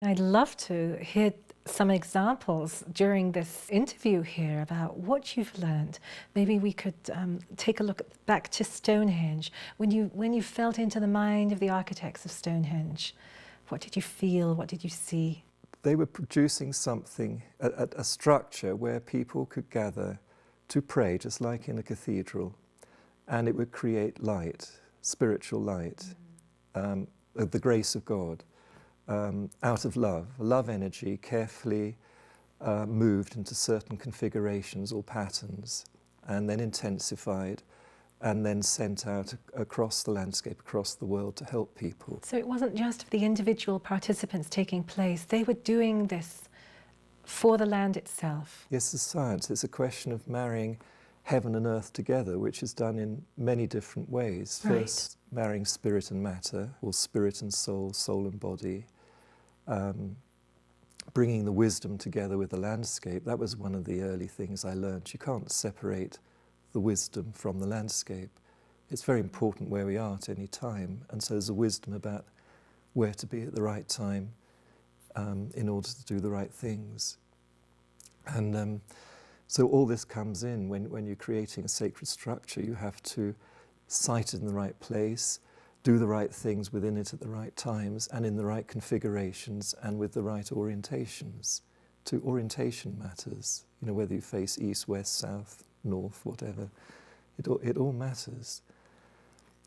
I'd love to hear some examples during this interview here about what you've learned. Maybe we could take a look back to Stonehenge. When you felt into the mind of the architects of Stonehenge, what did you feel? What did you see? They were producing something, a structure where people could gather to pray, just like in a cathedral, and it would create light, spiritual light, the grace of God. Out of love energy, carefully moved into certain configurations or patterns, and then intensified, and then sent out across the landscape, across the world to help people. So it wasn't just the individual participants taking place, they were doing this for the land itself. Yes, it's science. It's a question of marrying heaven and earth together, which is done in many different ways. Right. First, marrying spirit and matter, or spirit and soul, soul and body. Bringing the wisdom together with the landscape. That was one of the early things I learned. You can't separate the wisdom from the landscape. It's very important where we are at any time, and so there's a wisdom about where to be at the right time in order to do the right things. And so all this comes in when you're creating a sacred structure. You have to site it in the right place, do the right things within it at the right times and in the right configurations and with the right orientations. Orientation matters, you know, whether you face east, west, south, north, whatever. It all matters.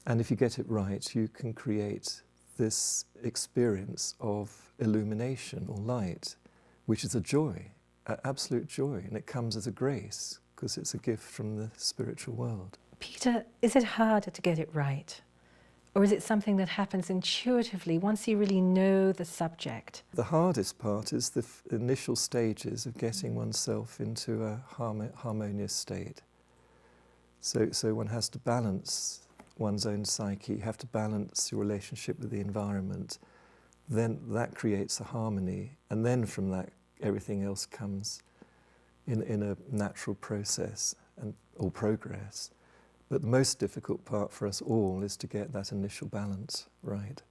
And if you get it right, you can create this experience of illumination or light, which is a joy, an absolute joy, and it comes as a grace because it's a gift from the spiritual world. Peter, is it harder to get it right? Or is it something that happens intuitively once you really know the subject? The hardest part is the initial stages of getting oneself into a harmonious state. So one has to balance one's own psyche, you have to balance your relationship with the environment. Then that creates a harmony, and then from that everything else comes in a natural process or progress. But the most difficult part for us all is to get that initial balance right.